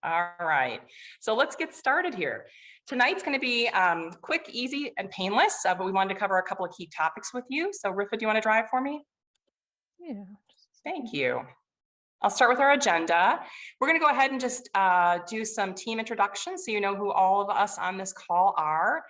All right, so let's get started here. Tonight's going to be quick, easy, and painless, but we wanted to cover a couple of key topics with you. So Rifa, do you want to drive for me? Yeah. Thank you. I'll start with our agenda. We're going to go ahead and just do some team introductions so you know who all of us on this call are,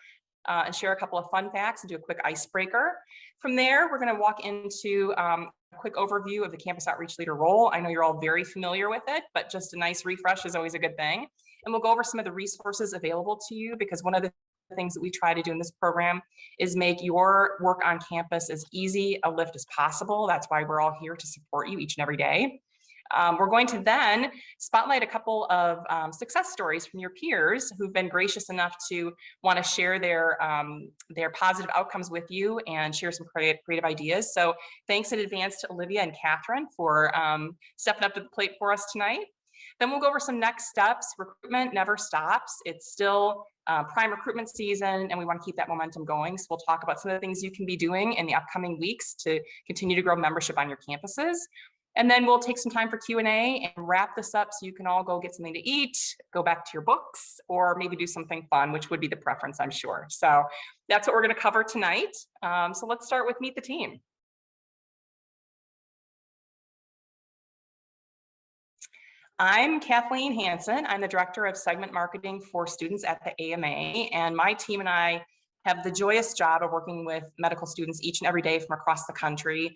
and share a couple of fun facts and do a quick icebreaker. From there, we're going to walk into a quick overview of the Campus Outreach Leader role. I know you're all very familiar with it, but just a nice refresh is always a good thing. And we'll go over some of the resources available to you, because one of the things that we try to do in this program is make your work on campus as easy a lift as possible. That's why we're all here to support you each and every day. We're going to then spotlight a couple of success stories from your peers who've been gracious enough to want to share their positive outcomes with you and share some creative ideas. So thanks in advance to Olivia and Catherine for stepping up to the plate for us tonight. Then we'll go over some next steps. Recruitment never stops. It's still prime recruitment season, and we want to keep that momentum going. So we'll talk about some of the things you can be doing in the upcoming weeks to continue to grow membership on your campuses. And then we'll take some time for Q&A and wrap this up so you can all go get something to eat, go back to your books, or maybe do something fun, which would be the preference, I'm sure. So that's what we're going to cover tonight. So let's start with Meet the Team. I'm Kathleen Hansen. I'm the Director of Segment Marketing for Students at the AMA, and my team and I have the joyous job of working with medical students each and every day from across the country.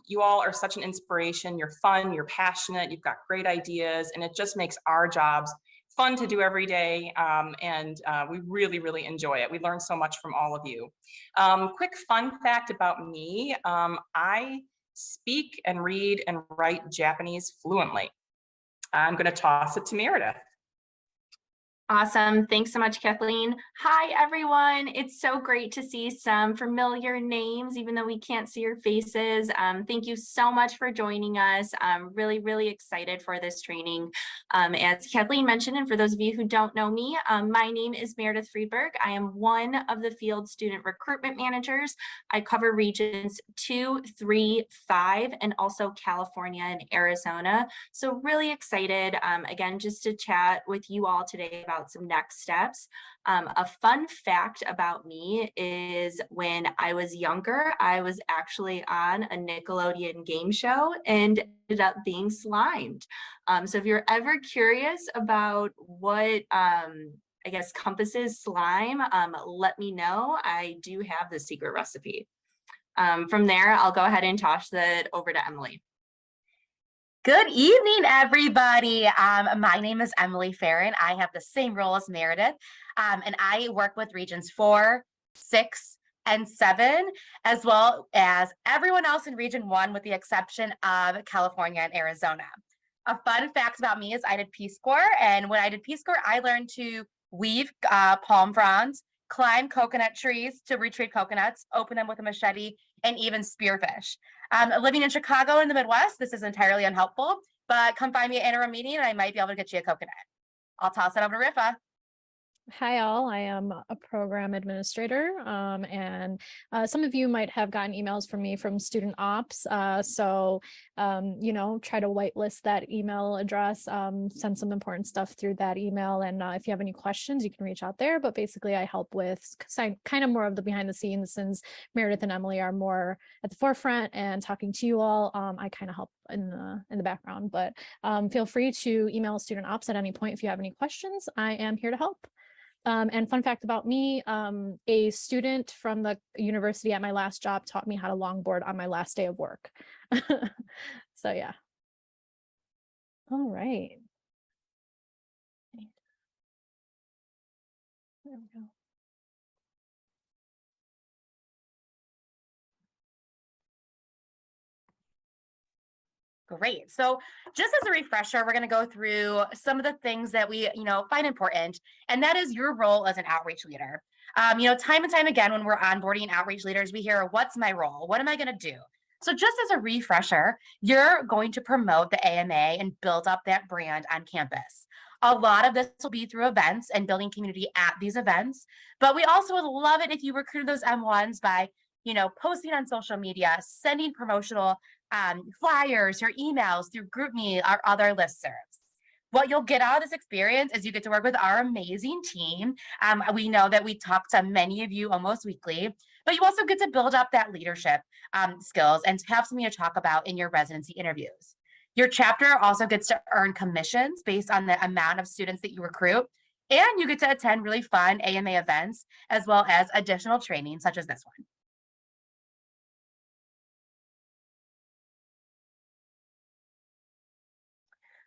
You all are such an inspiration. You're fun, you're passionate, you've got great ideas, and it just makes our jobs fun to do every day, and we really, really enjoy it. We learn so much from all of you. Quick fun fact about me, I speak and read and write Japanese fluently. I'm going to toss it to Meredith. Awesome. Thanks so much, Kathleen. Hi, everyone. It's so great to see some familiar names, even though we can't see your faces. Thank you so much for joining us. I'm really, really excited for this training. As Kathleen mentioned, and for those of you who don't know me, my name is Meredith Friedberg. I am one of the field student recruitment managers. I cover regions 2, 3, 5, and also California and Arizona. So really excited, again, just to chat with you all today about some next steps. A fun fact about me is when I was younger, I was actually on a Nickelodeon game show and ended up being slimed. So if you're ever curious about what I guess compasses slime, let me know. I do have the secret recipe. From there, I'll go ahead and toss it over to Emily. Good evening, everybody. My name is Emily Farron. I have the same role as Meredith, and I work with regions 4, 6, and 7, as well as everyone else in region 1, with the exception of California and Arizona. A fun fact about me is I did Peace Corps, and when I did Peace Corps, I learned to weave palm fronds, climb coconut trees to retrieve coconuts, open them with a machete, and even spearfish. Living in Chicago in the Midwest, this is entirely unhelpful, but come find me at an interim meeting and I might be able to get you a coconut. I'll toss it over to Rifa. Hi all, I am a program administrator, and some of you might have gotten emails from me from student ops, so you know, try to whitelist that email address, send some important stuff through that email, and if you have any questions you can reach out there. But basically I help with kind of more of the behind the scenes, since Meredith and Emily are more at the forefront and talking to you all. I kind of help in the background, but feel free to email student ops at any point if you have any questions. I am here to help. And fun fact about me, a student from the university at my last job taught me how to longboard on my last day of work. So yeah. All right. There we go. Great. So just as a refresher, we're going to go through some of the things that we, find important, and that is your role as an outreach leader. Time and time again, when we're onboarding outreach leaders, we hear, what's my role? What am I going to do? So just as a refresher, you're going to promote the AMA and build up that brand on campus. A lot of this will be through events and building community at these events, but we also would love it if you recruit those M1s by, posting on social media, sending promotional flyers or emails through GroupMe or other listservs. What you'll get out of this experience is you get to work with our amazing team. We know that we talk to many of you almost weekly, but you also get to build up that leadership skills and have something to talk about in your residency interviews. Your chapter also gets to earn commissions based on the amount of students that you recruit, and you get to attend really fun AMA events, as well as additional training such as this one.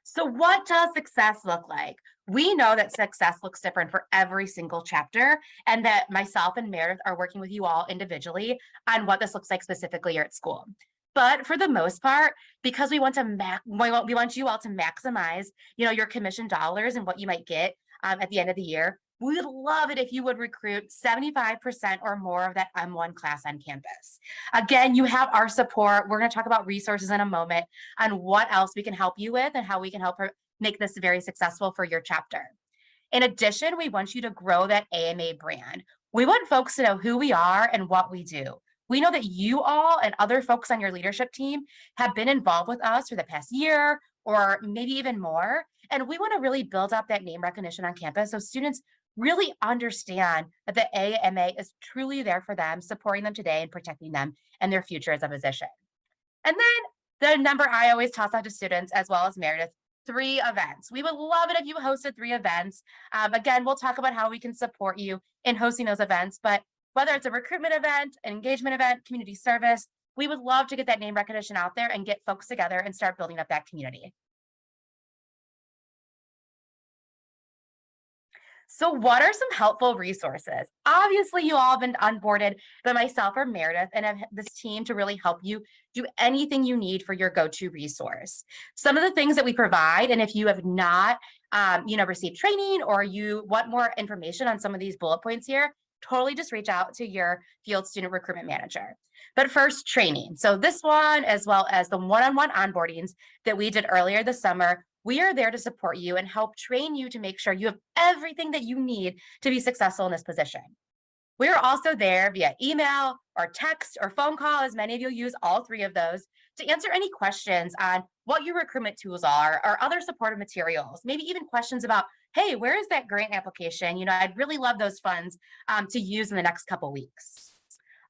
So what does success look like? We know that success looks different for every single chapter, and that myself and Meredith are working with you all individually on what this looks like specifically here at school. But for the most part, because we want you all to maximize, your commission dollars and what you might get at the end of the year, we would love it if you would recruit 75% or more of that M1 class on campus. Again, you have our support. We're going to talk about resources in a moment on what else we can help you with and how we can help make this very successful for your chapter. In addition, we want you to grow that AMA brand. We want folks to know who we are and what we do. We know that you all and other folks on your leadership team have been involved with us for the past year or maybe even more. And we want to really build up that name recognition on campus so students really understand that the AMA is truly there for them, supporting them today and protecting them and their future as a physician. And then the number I always toss out to students, as well as Meredith, 3 events. We would love it if you hosted 3 events. Again, we'll talk about how we can support you in hosting those events, but whether it's a recruitment event, an engagement event, community service, we would love to get that name recognition out there and get folks together and start building up that community. So what are some helpful resources? Obviously, you all have been onboarded by myself or Meredith and have this team to really help you do anything you need for your go-to resource. Some of the things that we provide, and if you have not received training or you want more information on some of these bullet points here, totally just reach out to your field student recruitment manager. But first, training. So this one, as well as the one-on-one onboardings that we did earlier this summer, we are there to support you and help train you to make sure you have everything that you need to be successful in this position. We are also there via email or text or phone call, as many of you use all 3 of those, to answer any questions on what your recruitment tools are or other supportive materials, maybe even questions about, hey, where is that grant application? I'd really love those funds to use in the next couple weeks.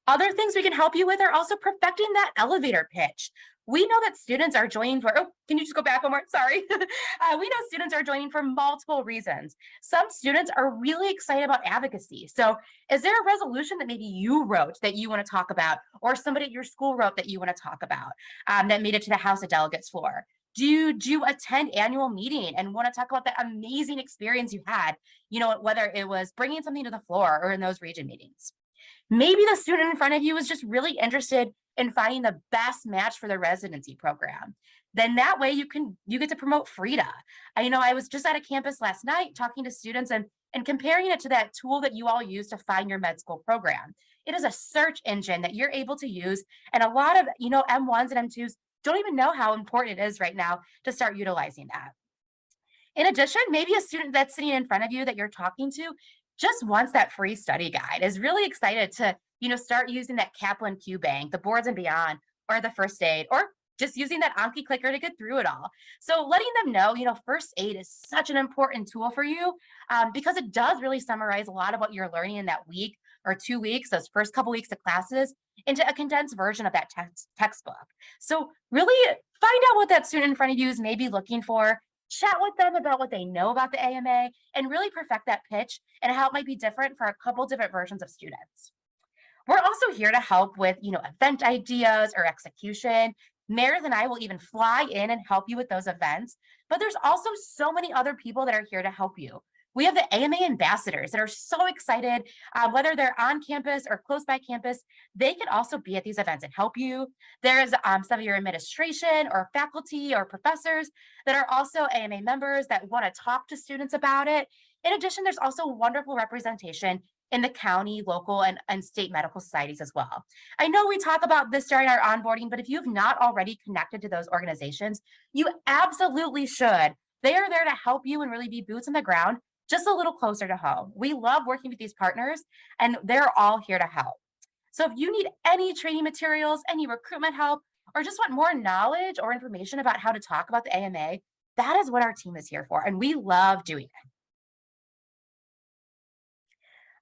Other things we can help you with are also perfecting that elevator pitch. We know that students are joining for, can you just go back one more? Sorry. We know students are joining for multiple reasons. Some students are really excited about advocacy. So is there a resolution that maybe you wrote that you want to talk about, or somebody at your school wrote that you want to talk about that made it to the House of Delegates floor? Do you attend annual meeting and want to talk about the amazing experience you had, whether it was bringing something to the floor or in those region meetings? Maybe the student in front of you is just really interested in finding the best match for the residency program. Then that way you get to promote FRIDA. I was just at a campus last night talking to students and comparing it to that tool that you all use to find your med school program. It is a search engine that you're able to use, and a lot of M1s and M2s don't even know how important it is right now to start utilizing that. In addition, maybe a student that's sitting in front of you that you're talking to just wants that free study guide, is really excited to start using that Kaplan Q Bank, the Boards and Beyond, or the First Aid, or just using that Anki Clicker to get through it all. So letting them know, First Aid is such an important tool for you because it does really summarize a lot of what you're learning in that week or 2 weeks, those first couple weeks of classes, into a condensed version of that textbook. So really find out what that student in front of you is maybe looking for, chat with them about what they know about the AMA, and really perfect that pitch and how it might be different for a couple different versions of students. We're also here to help with, event ideas or execution. Meredith and I will even fly in and help you with those events, but there's also so many other people that are here to help you. We have the AMA ambassadors that are so excited, whether they're on campus or close by campus, they can also be at these events and help you. There's some of your administration or faculty or professors that are also AMA members that want to talk to students about it. In addition, there's also wonderful representation in the county, local, and state medical societies as well. I know we talk about this during our onboarding, but if you've not already connected to those organizations, you absolutely should. They are there to help you and really be boots on the ground, just a little closer to home. We love working with these partners, and they're all here to help. So if you need any training materials, any recruitment help, or just want more knowledge or information about how to talk about the AMA, That is what our team is here for, and we love doing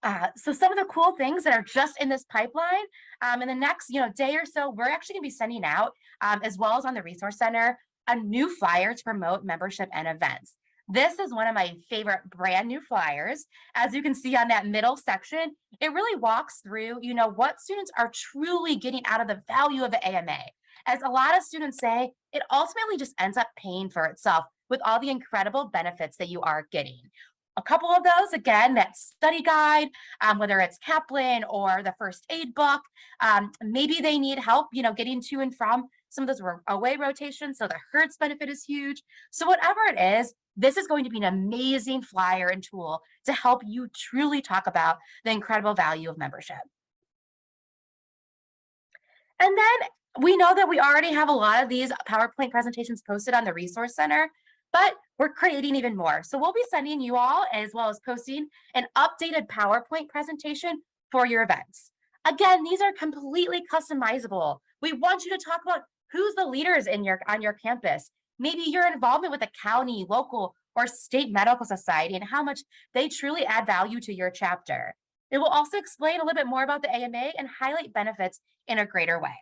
it. So some of the cool things that are just in this pipeline, in the next day or so, we're actually going to be sending out, as well as on the Resource Center, a new flyer to promote membership and events. This is one of my favorite brand new flyers. As you can see on that middle section, it really walks through, what students are truly getting out of the value of the AMA. As a lot of students say, it ultimately just ends up paying for itself with all the incredible benefits that you are getting. A couple of those, again, that study guide, whether it's Kaplan or the first aid book, maybe they need help, getting to and from some of those away rotations. So the Hertz benefit is huge. So whatever it is, this is going to be an amazing flyer and tool to help you truly talk about the incredible value of membership. And then we know that we already have a lot of these PowerPoint presentations posted on the Resource Center, but we're creating even more. So we'll be sending you all, as well as posting an updated PowerPoint presentation for your events. Again, these are completely customizable. We want you to talk about who's the leaders on your campus, maybe your involvement with the county, local, or state medical society, and how much they truly add value to your chapter. It will also explain a little bit more about the AMA and highlight benefits in a greater way.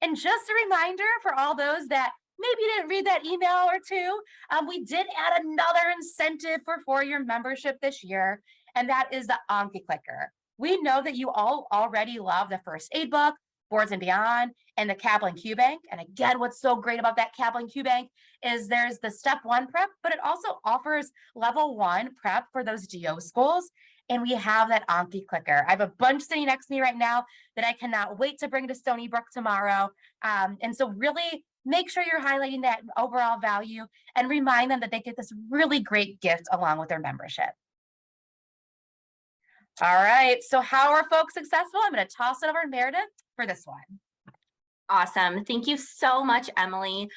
And just a reminder for all those that maybe didn't read that email or two, we did add another incentive for four-year membership this year, and that is the Anki Clicker. We know that you all already love the first aid book, Boards and Beyond, and the Kaplan Q Bank. And again, what's so great about that Kaplan Q Bank is there's the step 1 prep, but it also offers level 1 prep for those DO schools. And we have that Anki Clicker. I have a bunch sitting next to me right now that I cannot wait to bring to Stony Brook tomorrow. And so really make sure you're highlighting that overall value and remind them that they get this really great gift along with their membership. All right, so how are folks successful? I'm going to toss it over to Meredith for this one. Awesome. Thank you so much, Emily.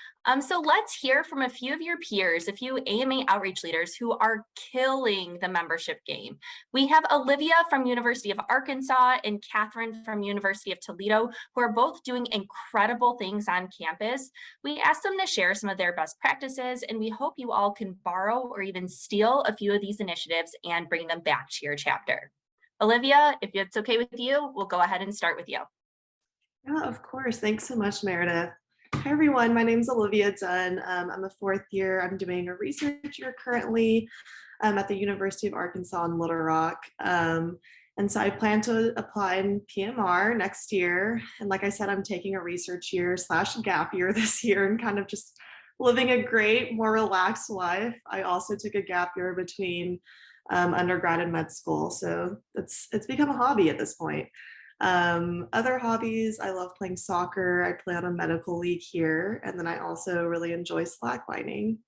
So let's hear from a few of your peers, a few AMA outreach leaders who are killing the membership game. We have Olivia from University of Arkansas and Catherine from University of Toledo, who are both doing incredible things on campus. We asked them to share some of their best practices, and we hope you all can borrow or even steal a few of these initiatives and bring them back to your chapter. Olivia, if it's okay with you, we'll go ahead and start with you. Yeah, of course. Thanks so much, Meredith. Hi, everyone. My name is Olivia Dunn. I'm a 4th year. I'm doing a research year currently at the University of Arkansas in Little Rock. And so I plan to apply in PMR next year. And like I said, I'm taking a research year / gap year this year and kind of just living a great, more relaxed life. I also took a gap year between undergrad and med school. So it's become a hobby at this point. Other hobbies, I love playing soccer. I play on a medical league here, and then I also really enjoy slacklining.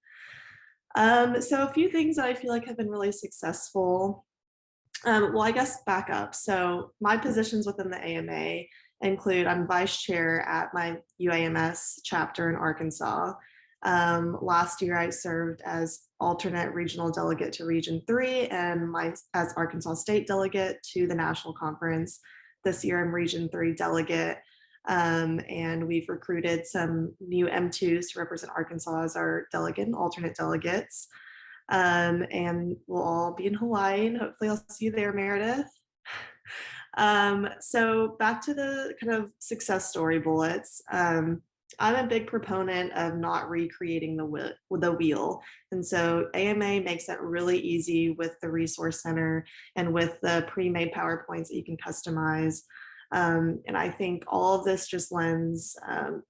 So a few things that I feel like have been really successful. Well, I guess back up. So my positions within the AMA include I'm vice chair at my UAMS chapter in Arkansas. Last year I served as alternate regional delegate to Region 3 and as Arkansas State delegate to the national conference. This year I'm Region 3 delegate, and we've recruited some new M2s to represent Arkansas as our delegate and alternate delegates. And we'll all be in Hawaii, and hopefully I'll see you there, Meredith. So back to the kind of success story bullets. I'm a big proponent of not recreating the wheel. And so AMA makes that really easy with the Resource Center and with the pre-made PowerPoints that you can customize. And I think all of this just lends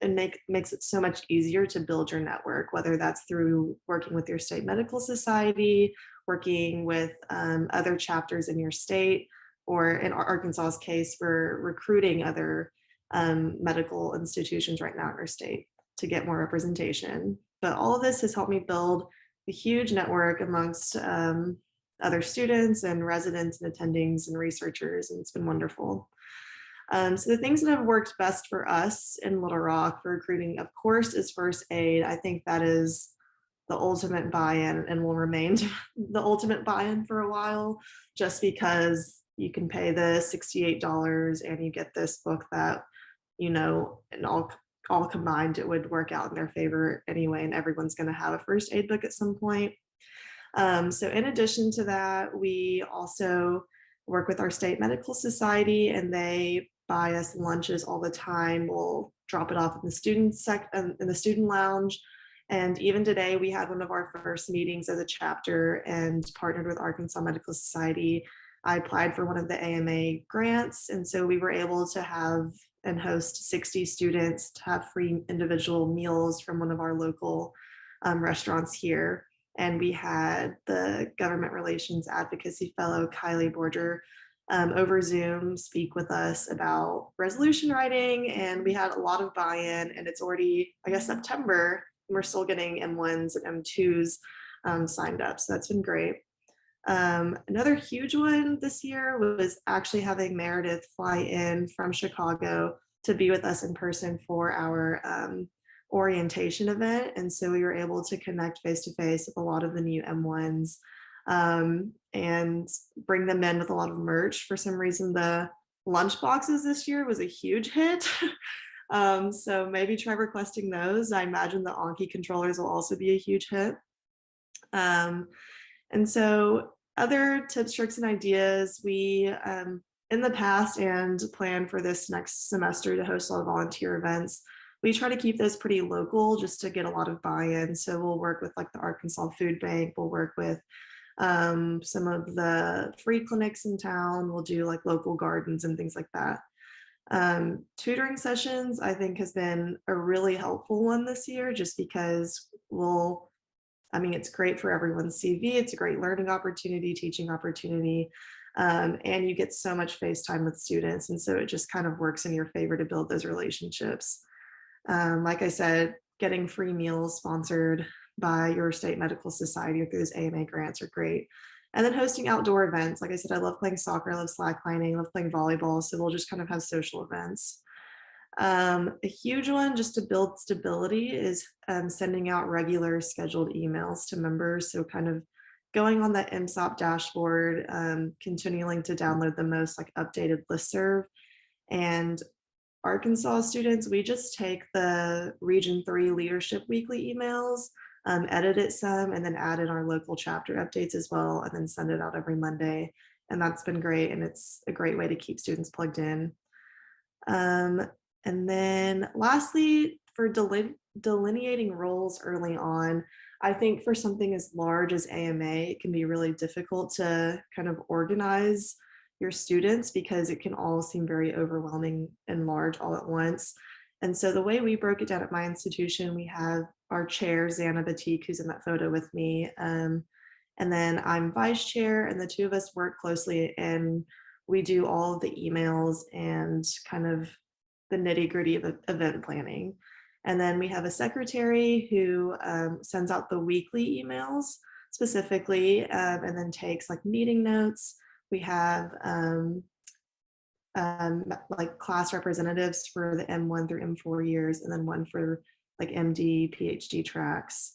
and makes it so much easier to build your network, whether that's through working with your state medical society, working with other chapters in your state, or in Arkansas's case, we're recruiting other medical institutions right now in our state to get more representation. But all of this has helped me build a huge network amongst other students and residents and attendings and researchers, and it's been wonderful. So the things that have worked best for us in Little Rock for recruiting, of course, is first aid. I think that is the ultimate buy-in and will remain the ultimate buy-in for a while, just because you can pay the $68 and you get this book that, in all all combined, it would work out in their favor anyway, and everyone's going to have a first aid book at some point. So in addition to that, we also work with our state medical society, and they buy us lunches all the time. We'll drop it off in the student lounge. And even today, we had one of our first meetings as a chapter and partnered with Arkansas Medical Society. I applied for one of the AMA grants, and so we were able to have and host 60 students to have free individual meals from one of our local restaurants here. And we had the government relations advocacy fellow, Kylie Borger, over Zoom speak with us about resolution writing. And we had a lot of buy-in, and it's already, I guess, September. We're still getting M1s and M2s signed up. So that's been great. Another huge one this year was actually having Meredith fly in from Chicago to be with us in person for our orientation event. And so we were able to connect face-to-face with a lot of the new M1s and bring them in with a lot of merch. For some reason, the lunch boxes this year was a huge hit. So maybe try requesting those. I imagine the Anki controllers will also be a huge hit. And so other tips, tricks, and ideas, we in the past and plan for this next semester to host a lot of volunteer events. We try to keep those pretty local just to get a lot of buy-in. So we'll work with like the Arkansas Food Bank, we'll work with some of the free clinics in town, we'll do like local gardens and things like that. Tutoring sessions, I think, has been a really helpful one this year, just because it's great for everyone's CV. It's a great learning opportunity, teaching opportunity, and you get so much face time with students. And so it just kind of works in your favor to build those relationships. Like I said, getting free meals sponsored by your state medical society or through those AMA grants are great. And then hosting outdoor events. Like I said, I love playing soccer, I love slacklining, I love playing volleyball. So we'll just kind of have social events. A huge one just to build stability is sending out regular scheduled emails to members. So kind of going on that MSOP dashboard, continuing to download the most like updated listserv. And Arkansas students, we just take the Region 3 Leadership Weekly emails, edit it some, and then add in our local chapter updates as well, and then send it out every Monday. And that's been great, and it's a great way to keep students plugged in. And then lastly, for delineating roles early on, I think for something as large as AMA, it can be really difficult to kind of organize your students because it can all seem very overwhelming and large all at once. And so the way we broke it down at my institution, we have our chair, Zana Batik, who's in that photo with me. And then I'm vice chair, and the two of us work closely, and we do all of the emails and kind of the nitty gritty of event planning. And then we have a secretary who sends out the weekly emails specifically, and then takes like meeting notes. We have like class representatives for the M1 through M4 years, and then one for like MD, PhD tracks.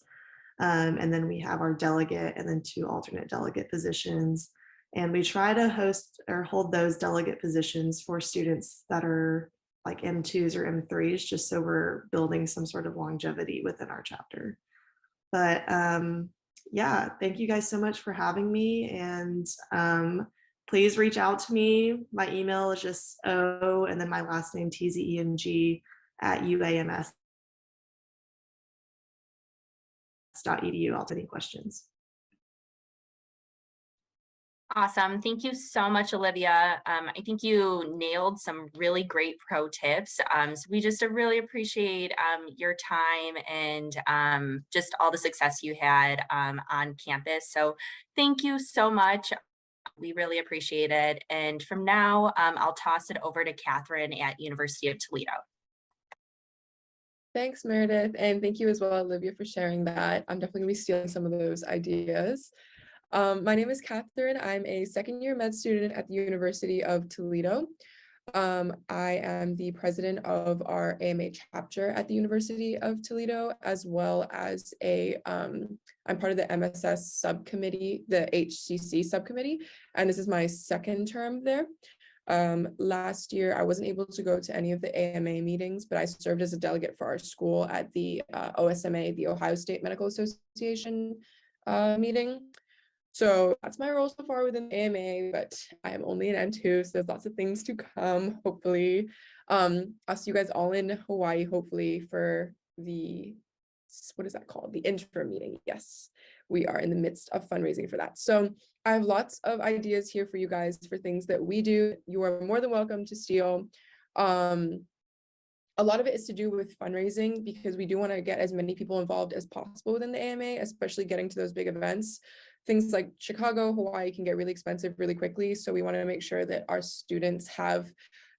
And then we have our delegate and then 2 alternate delegate positions. And we try to host or hold those delegate positions for students that are like M2s or M3s, just so we're building some sort of longevity within our chapter. But yeah, thank you guys so much for having me. And please reach out to me. My email is just O and then my last name TZENG @uams.edu. I'll take any questions. Awesome. Thank you so much, Olivia. I think you nailed some really great pro tips. So we just really appreciate your time and just all the success you had on campus. So thank you so much. We really appreciate it. And from now, I'll toss it over to Catherine at University of Toledo. Thanks, Meredith. And thank you as well, Olivia, for sharing that. I'm definitely gonna be stealing some of those ideas. My name is Catherine. I'm a second-year med student at the University of Toledo. I am the president of our AMA chapter at the University of Toledo, as well as I'm part of the MSS subcommittee, the HCC subcommittee, and this is my second term there. Last year, I wasn't able to go to any of the AMA meetings, but I served as a delegate for our school at the OSMA, the Ohio State Medical Association meeting. So that's my role so far within the AMA, but I am only an N2, so there's lots of things to come, hopefully. I'll see you guys all in Hawaii, hopefully, for the, what is that called? The interim meeting. Yes, we are in the midst of fundraising for that. So I have lots of ideas here for you guys for things that we do. You are more than welcome to steal. A lot of it is to do with fundraising because we do want to get as many people involved as possible within the AMA, especially getting to those big events. Things like Chicago, Hawaii can get really expensive really quickly. So we want to make sure that our students have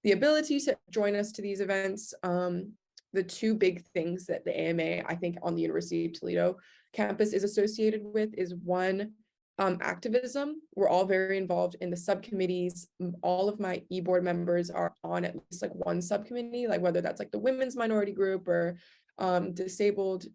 the ability to join us to these events. The two big things that the AMA, I think, on the University of Toledo campus is associated with is one, activism. We're all very involved in the subcommittees. All of my e-board members are on at least like one subcommittee, like whether that's like the women's minority group or disabled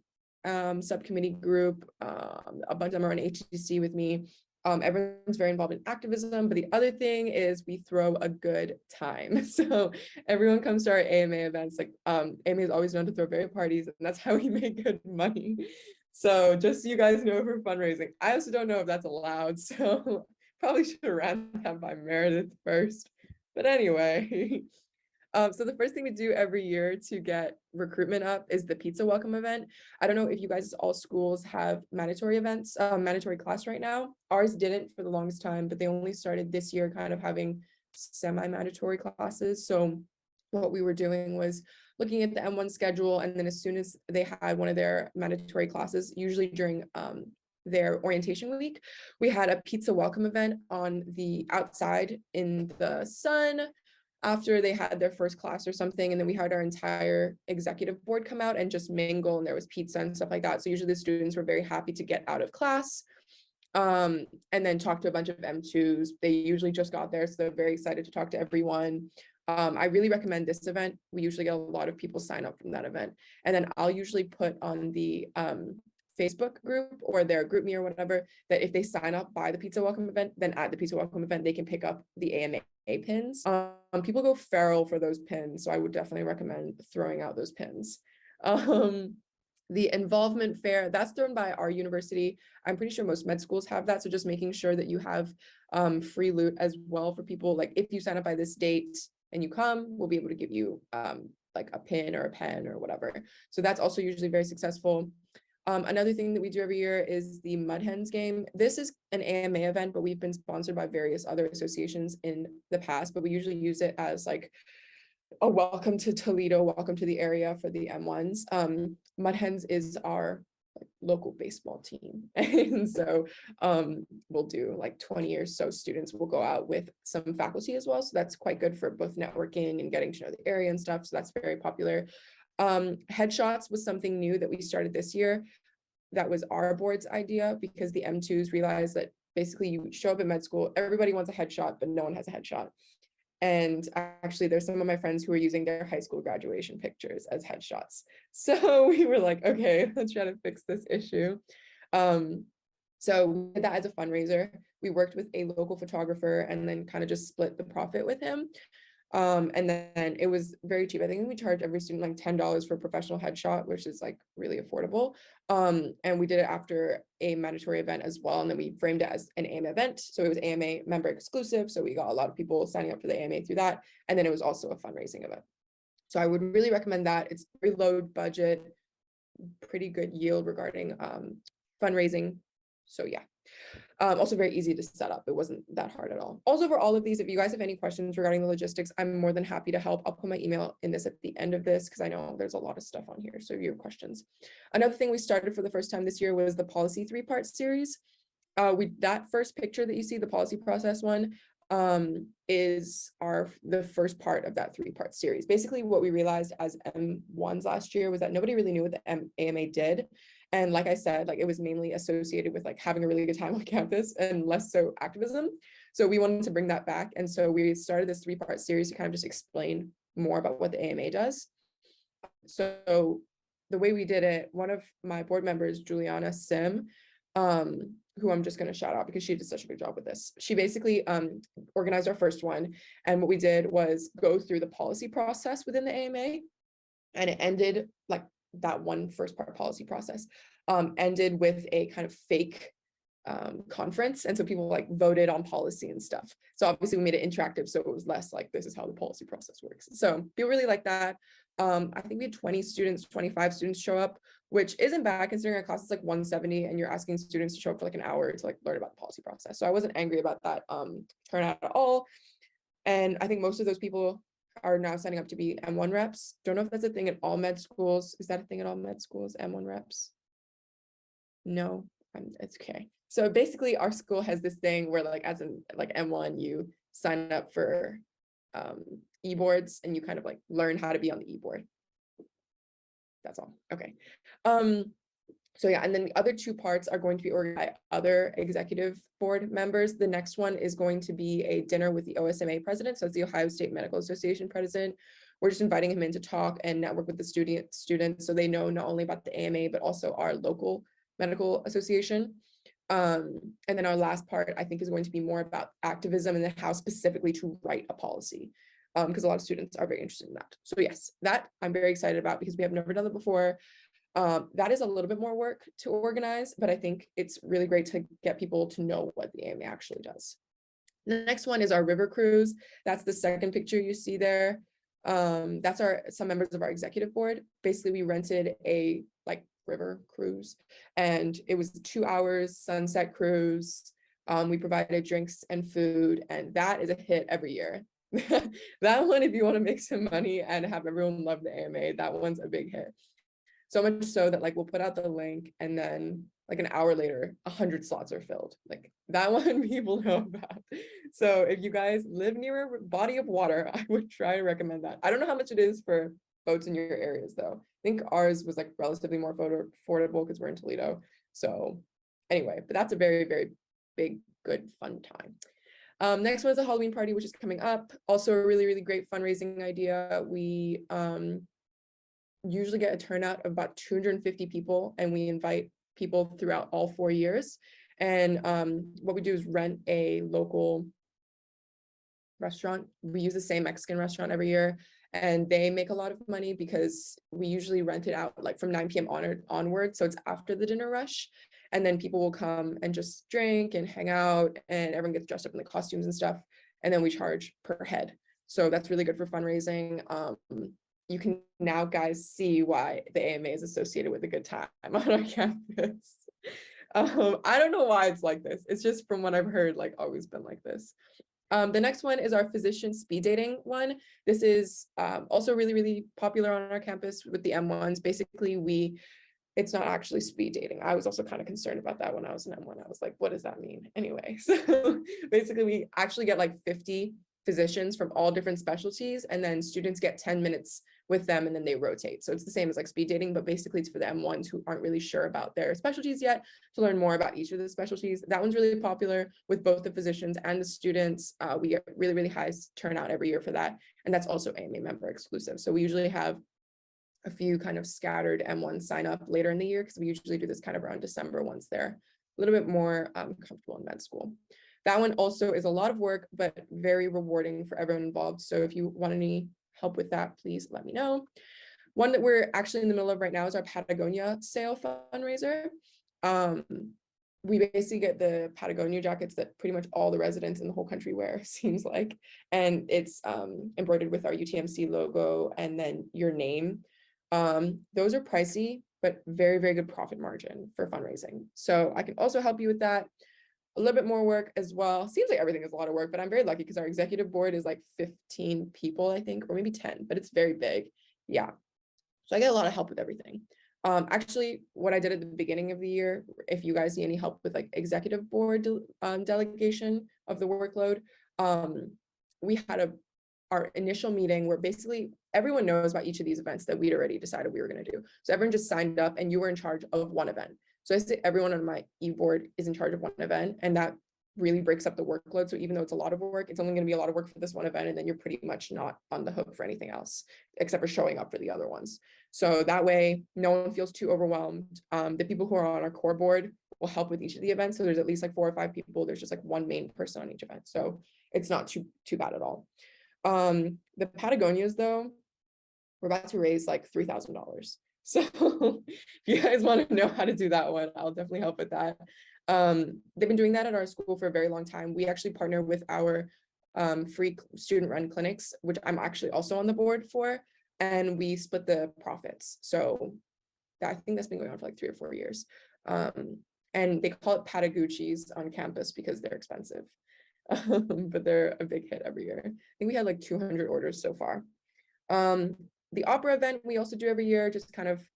subcommittee group. A bunch of them are on HTC with me. Everyone's very involved in activism, but the other thing is we throw a good time. So everyone comes to our AMA events. Like AMA is always known to throw very parties, and that's how we make good money. So just so you guys know for fundraising. I also don't know if that's allowed, so probably should have ran that by Meredith first. But anyway, so the first thing we do every year to get recruitment up is the pizza welcome event. I don't know if you guys, all schools have mandatory events, mandatory class right now. Ours didn't for the longest time, but they only started this year kind of having semi-mandatory classes. So what we were doing was looking at the M1 schedule, and then as soon as they had one of their mandatory classes, usually during their orientation week, we had a pizza welcome event on the outside in the sun after they had their first class or something. And then we had our entire executive board come out and just mingle, and there was pizza and stuff like that. So usually the students were very happy to get out of class and then talk to a bunch of M2s. They usually just got there, so they're very excited to talk to everyone. I really recommend this event. We usually get a lot of people sign up from that event. And then I'll usually put on the Facebook group or their group me or whatever, that if they sign up by the pizza welcome event, then at the pizza welcome event, they can pick up the AMA pins. People go feral for those pins, so I would definitely recommend throwing out those pins. The involvement fair, that's thrown by our university. I'm pretty sure most med schools have that. So just making sure that you have free loot as well for people. Like if you sign up by this date and you come, we'll be able to give you like a pin or a pen or whatever. So that's also usually very successful. Another thing that we do every year is the Mud Hens game. This is an AMA event, but we've been sponsored by various other associations in the past, but we usually use it as like a welcome to Toledo, welcome to the area for the M1s. Mud Hens is our local baseball team. And so we'll do like 20 or so students will go out with some faculty as well. So that's quite good for both networking and getting to know the area and stuff. So that's very popular. Headshots was something new that we started this year. That was our board's idea because the M2s realized that basically you show up at med school, everybody wants a headshot, but no one has a headshot. And actually there's some of my friends who are using their high school graduation pictures as headshots. So we were like, okay, let's try to fix this issue. So we did that as a fundraiser. We worked with a local photographer and then kind of just split the profit with him. And then it was very cheap. I think we charged every student like $10 for a professional headshot, which is like really affordable. And we did it after a mandatory event as well. And then we framed it as an AMA event. So it was AMA member exclusive. So we got a lot of people signing up for the AMA through that. And then it was also a fundraising event. So I would really recommend that. It's very low budget, pretty good yield regarding fundraising. So yeah. Also very easy to set up. It wasn't that hard at all. Also for all of these, if you guys have any questions regarding the logistics, I'm more than happy to help. I'll put my email in this at the end of this because I know there's a lot of stuff on here. So if you have questions. Another thing we started for the first time this year was the policy 3-part series. That first picture that you see, the policy process one, is the first part of that 3-part series. Basically what we realized as M1s last year was that nobody really knew what the AMA did. And like I said, like it was mainly associated with like having a really good time on campus and less so activism. So we wanted to bring that back. And so we started this 3-part series to kind of just explain more about what the AMA does. So the way we did it, one of my board members, Juliana Sim, who I'm just going to shout out because she did such a good job with this. She basically organized our first one. And what we did was go through the policy process within the AMA. And it ended like that one first part policy process ended with a kind of fake conference. And so people like voted on policy and stuff. So obviously we made it interactive. So it was less like, this is how the policy process works. So people really like that. I think we had 20 students, 25 students show up, which isn't bad considering our cost is like $170 and you're asking students to show up for like an hour to like learn about the policy process. So I wasn't angry about that turnout at all. And I think most of those people are now signing up to be M1 reps. Don't know if that's a thing at all med schools. Is that a thing at all med schools, M1 reps? No, it's okay. So basically our school has this thing where like as in like M1, you sign up for e-boards and you kind of like learn how to be on the e-board. That's all. Okay. So yeah, and then the other two parts are going to be organized by other executive board members. The next one is going to be a dinner with the OSMA president. So it's the Ohio State Medical Association president. We're just inviting him in to talk and network with the students so they know not only about the AMA, but also our local medical association. And then our last part, I think, is going to be more about activism and then how specifically to write a policy, because a lot of students are very interested in that. So yes, that I'm very excited about because we have never done that before. That is a little bit more work to organize, but I think it's really great to get people to know what the AMA actually does. The next one is our river cruise. That's the second picture you see there. That's some members of our executive board. Basically, we rented a like river cruise and it was 2 hours sunset cruise. We provided drinks and food, and that is a hit every year. That one, if you want to make some money and have everyone love the AMA, that one's a big hit. So much so that like we'll put out the link and then like an hour later 100 slots are filled. Like that one people know about. So if you guys live near a body of water, I would try to recommend that. I don't know how much it is for boats in your areas though. I think ours was like relatively more affordable because we're in Toledo. So anyway, but that's a very, very big, good, fun time. Next one is a Halloween party, which is coming up. Also a really, really great fundraising idea. We usually get a turnout of about 250 people, and we invite people throughout all 4 years. And what we do is rent a local restaurant. We use the same Mexican restaurant every year, and they make a lot of money because we usually rent it out like from 9 p.m. onward. So it's after the dinner rush. And then people will come and just drink and hang out, and everyone gets dressed up in the costumes and stuff. And then we charge per head. So that's really good for fundraising. You can now, guys, see why the AMA is associated with a good time on our campus. I don't know why it's like this. It's just from what I've heard, like always been like this. The next one is our physician speed dating one. This is also really, really popular on our campus with the M1s. Basically, it's not actually speed dating. I was also kind of concerned about that when I was an M1. I was like, what does that mean? Anyway, so basically we actually get like 50 physicians from all different specialties, and then students get 10 minutes with them and then they rotate. So it's the same as like speed dating, but basically it's for the M1s who aren't really sure about their specialties yet to learn more about each of the specialties. That one's really popular with both the physicians and the students. We get really, really high turnout every year for that. And that's also AMA member exclusive. So we usually have a few kind of scattered M1 sign up later in the year because we usually do this kind of around December once they're a little bit more comfortable in med school. That one also is a lot of work, but very rewarding for everyone involved. So if you want any help with that, please let me know. One that we're actually in the middle of right now is our Patagonia sale fundraiser. We basically get the Patagonia jackets that pretty much all the residents in the whole country wear, seems like, and it's embroidered with our UTMC logo and then your name. Those are pricey, but very, very good profit margin for fundraising. So I can also help you with that. A little bit more work as well. Seems like everything is a lot of work, but I'm very lucky because our executive board is like 15 people, I think, or maybe 10, but it's very big. Yeah. So I get a lot of help with everything. Actually, what I did at the beginning of the year, if you guys need any help with like executive board delegation of the workload, we had our initial meeting where basically everyone knows about each of these events that we'd already decided we were going to do. So everyone just signed up and you were in charge of one event. So I say everyone on my e-board is in charge of one event, and that really breaks up the workload. So even though it's a lot of work, it's only going to be a lot of work for this one event, and then you're pretty much not on the hook for anything else except for showing up for the other ones. So that way no one feels too overwhelmed. The people who are on our core board will help with each of the events. So there's at least like 4 or 5 people. There's just like one main person on each event. So it's not too bad at all. The Patagonias though, we're about to raise like $3,000. So if you guys want to know how to do that one, I'll definitely help with that. They've been doing that at our school for a very long time. We actually partner with our free student-run clinics, which I'm actually also on the board for, and we split the profits. So I think that's been going on for like 3 or 4 years. And they call it Patagucci's on campus because they're expensive, but they're a big hit every year. I think we had like 200 orders so far. The opera event we also do every year, just kind of,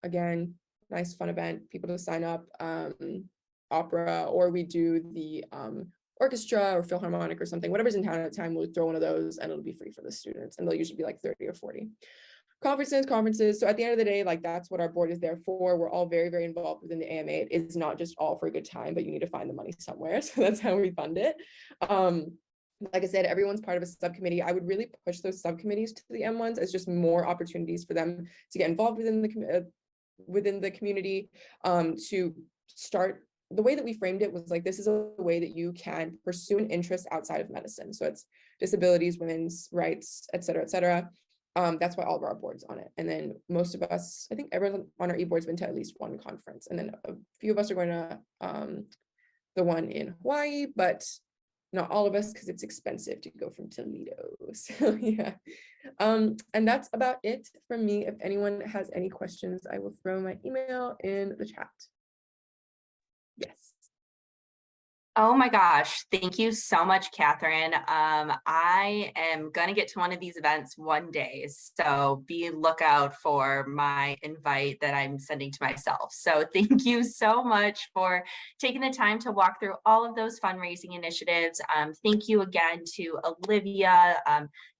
again, nice fun event, people to sign up, opera, or we do the orchestra or Philharmonic or something, whatever's in town at the time, we'll throw one of those and it'll be free for the students, and they'll usually be like 30 or 40. Conferences. So at the end of the day, like that's what our board is there for. We're all very, very involved within the AMA. It is not just all for a good time, but you need to find the money somewhere. So that's how we fund it. Like I said, everyone's part of a subcommittee. I would really push those subcommittees to the M1s as just more opportunities for them to get involved within the community, to start. The way that we framed it was like, this is a way that you can pursue an interest outside of medicine. So it's disabilities, women's rights, et cetera, et cetera. That's why all of our boards on it. And then most of us, I think everyone on our e-board's been to at least one conference. And then a few of us are going to the one in Hawaii, but not all of us because it's expensive to go from Toledo. So yeah. And that's about it from me. If anyone has any questions, I will throw my email in the chat. Yes. Oh my gosh, thank you so much, Catherine. I am gonna get to one of these events one day, so be lookout for my invite that I'm sending to myself. So thank you so much for taking the time to walk through all of those fundraising initiatives. Thank you again to Olivia.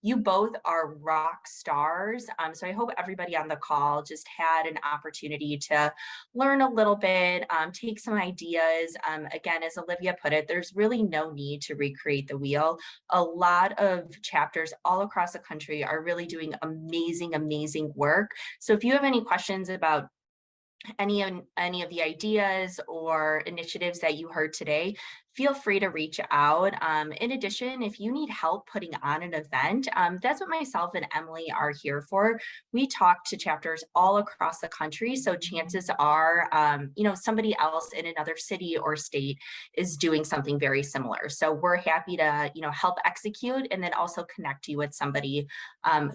You both are rock stars. So I hope everybody on the call just had an opportunity to learn a little bit, take some ideas. Again, as Olivia put it, there's really no need to recreate the wheel. A lot of chapters all across the country are really doing amazing, amazing work. So if you have any questions about any of the ideas or initiatives that you heard today, feel free to reach out. In addition, if you need help putting on an event, that's what myself and Emily are here for. We talk to chapters all across the country, so chances are, somebody else in another city or state is doing something very similar. So we're happy to, help execute and then also connect you with somebody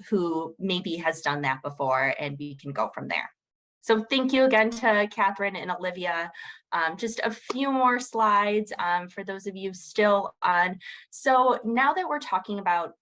who maybe has done that before, and we can go from there. So thank you again to Catherine and Olivia. Just a few more slides for those of you still on. So now that we're talking about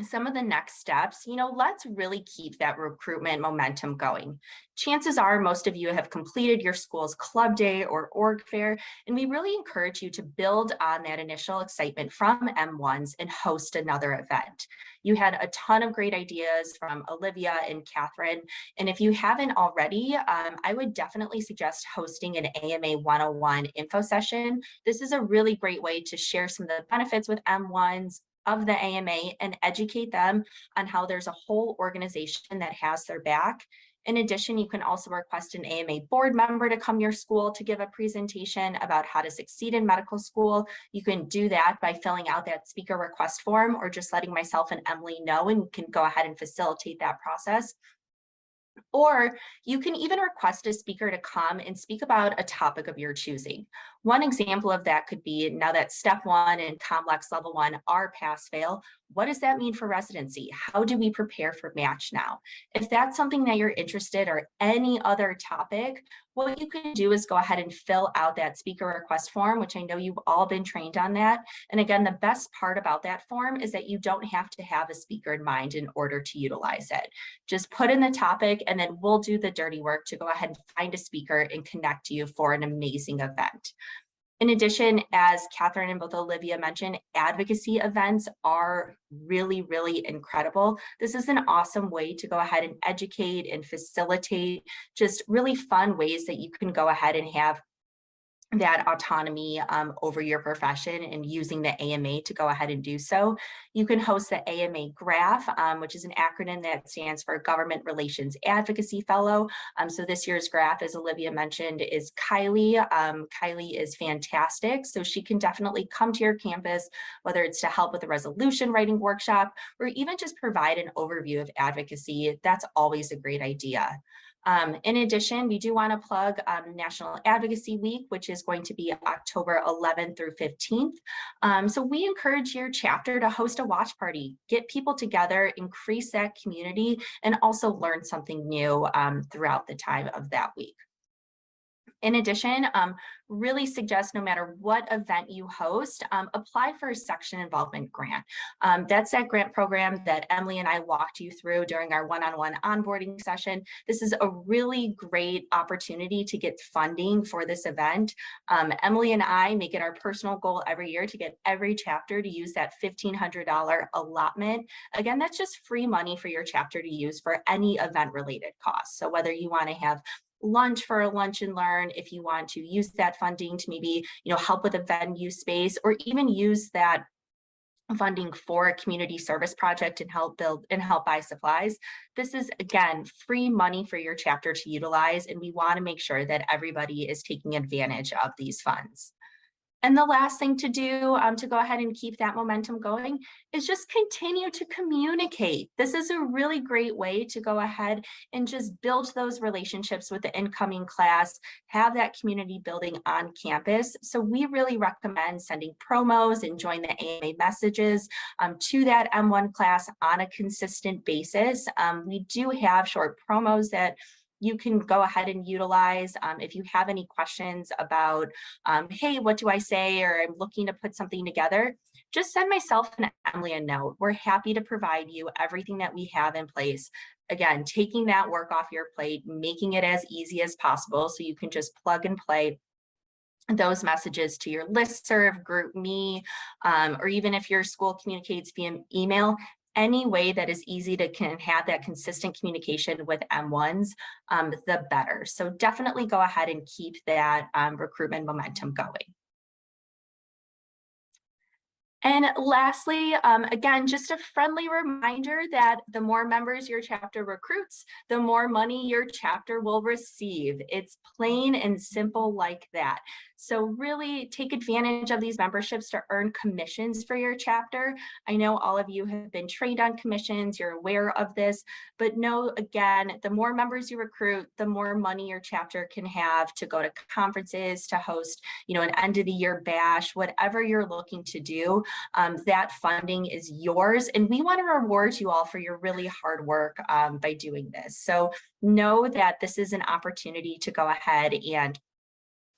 some of the next steps, let's really keep that recruitment momentum going. Chances are most of you have completed your school's club day or org fair, and we really encourage you to build on that initial excitement from M1s and host another event. You had a ton of great ideas from Olivia and Catherine, and if you haven't already, I would definitely suggest hosting an AMA 101 info session. This is a really great way to share some of the benefits with M1s of the AMA and educate them on how there's a whole organization that has their back. In addition, you can also request an AMA board member to come to your school to give a presentation about how to succeed in medical school. You can do that by filling out that speaker request form or just letting myself and Emily know, and we can go ahead and facilitate that process. Or you can even request a speaker to come and speak about a topic of your choosing. One example of that could be, now that step 1 and COMLEX level 1 are pass-fail, what does that mean for residency? How do we prepare for match now? If that's something that you're interested in, or any other topic, what you can do is go ahead and fill out that speaker request form, which I know you've all been trained on that. And again, the best part about that form is that you don't have to have a speaker in mind in order to utilize it. Just put in the topic, and then we'll do the dirty work to go ahead and find a speaker and connect you for an amazing event. In addition, as Catherine and both Olivia mentioned, advocacy events are really, really incredible. This is an awesome way to go ahead and educate and facilitate just really fun ways that you can go ahead and have that autonomy over your profession and using the AMA to go ahead and do so. You can host the AMA Graph, which is an acronym that stands for Government Relations Advocacy Fellow. So this year's graph, as Olivia mentioned, is Kylie. Kylie is fantastic. So she can definitely come to your campus, whether it's to help with a resolution writing workshop, or even just provide an overview of advocacy. That's always a great idea. In addition, we do want to plug National Advocacy Week, which is going to be October 11th through 15th. So we encourage your chapter to host a watch party, get people together, increase that community, and also learn something new throughout the time of that week. In addition, really suggest no matter what event you host, apply for a section involvement grant. That's that grant program that Emily and I walked you through during our one-on-one onboarding session. This is a really great opportunity to get funding for this event. Emily and I make it our personal goal every year to get every chapter to use that $1,500 allotment. Again, that's just free money for your chapter to use for any event related costs. So whether you want to have lunch for a lunch and learn, if you want to use that funding to maybe, help with a venue space, or even use that funding for a community service project and help build and help buy supplies. This is, again, free money for your chapter to utilize, and we want to make sure that everybody is taking advantage of these funds. And the last thing to do to go ahead and keep that momentum going is just continue to communicate. This is a really great way to go ahead and just build those relationships with the incoming class, have that community building on campus. So we really recommend sending promos and join the AMA messages to that M1 class on a consistent basis. We do have short promos that you can go ahead and utilize. If you have any questions about, hey, what do I say? Or I'm looking to put something together, just send myself and Emily a note. We're happy to provide you everything that we have in place. Again, taking that work off your plate, making it as easy as possible so you can just plug and play those messages to your listserv, group me, or even if your school communicates via email, any way that is easy to have that consistent communication with M1s, the better. So definitely go ahead and keep that recruitment momentum going. And lastly, again, just a friendly reminder that the more members your chapter recruits, the more money your chapter will receive. It's plain and simple like that. So really take advantage of these memberships to earn commissions for your chapter. I know all of you have been trained on commissions, you're aware of this, but know, again, the more members you recruit, the more money your chapter can have to go to conferences, to host, an end of the year bash, whatever you're looking to do. That funding is yours, and we want to reward you all for your really hard work by doing this. So know that this is an opportunity to go ahead and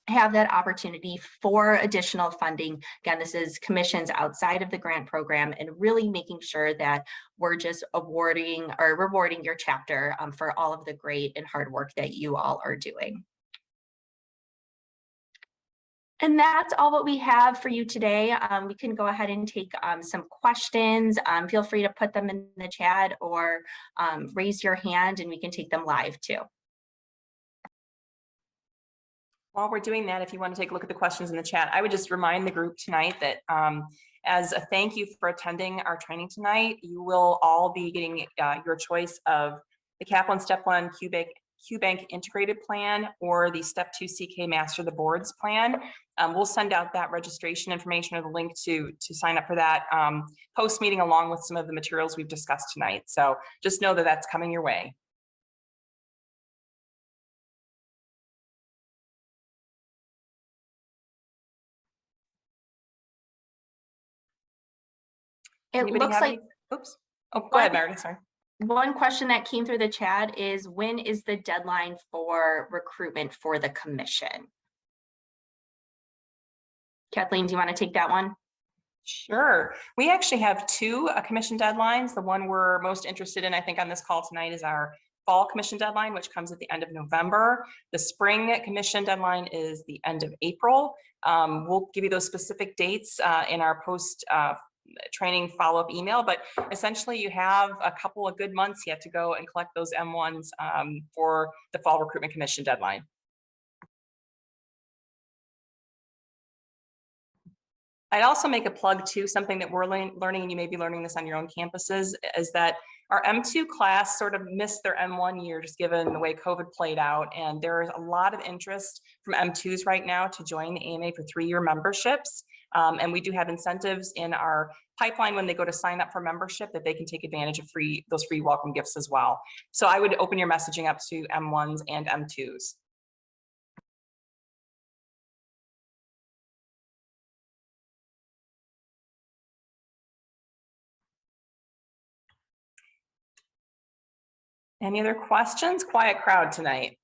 have that opportunity for additional funding. Again, this is commissions outside of the grant program, and really making sure that we're just awarding or rewarding your chapter for all of the great and hard work that you all are doing. And that's all what we have for you today. We can go ahead and take some questions. Feel free to put them in the chat or raise your hand and we can take them live too. While we're doing that, if you want to take a look at the questions in the chat, I would just remind the group tonight that as a thank you for attending our training tonight, you will all be getting your choice of the Kaplan Step 1 QBank Integrated Plan or the Step 2 CK Master the Boards Plan. We'll send out that registration information or the link to sign up for that post meeting along with some of the materials we've discussed tonight. So just know that that's coming your way. It looks like, oops. Oh, go ahead, Meredith, sorry. One question that came through the chat is, when is the deadline for recruitment for the commission? Kathleen, do you want to take that one? Sure. We actually have two commission deadlines. The one we're most interested in, I think, on this call tonight is our fall commission deadline, which comes at the end of November. The spring commission deadline is the end of April. We'll give you those specific dates in our post training follow-up email, but essentially you have a couple of good months yet to go and collect those M1s for the fall recruitment commission deadline. I'd also make a plug to something that we're learning, and you may be learning this on your own campuses, is that our M2 class sort of missed their M1 year, just given the way COVID played out. And there is a lot of interest from M2s right now to join the AMA for 3-year memberships. And we do have incentives in our pipeline when they go to sign up for membership that they can take advantage of those free welcome gifts as well. So I would open your messaging up to M1s and M2s. Any other questions? Quiet crowd tonight.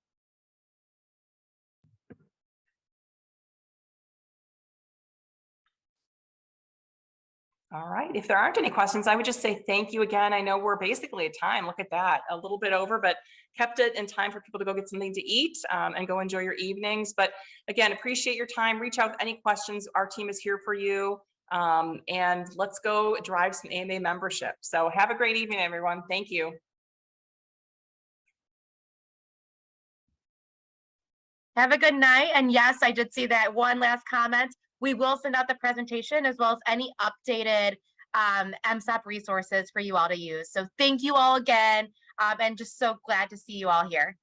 All right, if there aren't any questions, I would just say thank you again. I know we're basically at time, look at that, a little bit over, but kept it in time for people to go get something to eat and go enjoy your evenings. But again, appreciate your time. Reach out with any questions. Our team is here for you. And let's go drive some AMA membership. So have a great evening, everyone. Thank you. Have a good night. And yes, I did see that one last comment. We will send out the presentation as well as any updated MSOP resources for you all to use. So thank you all again, and just so glad to see you all here.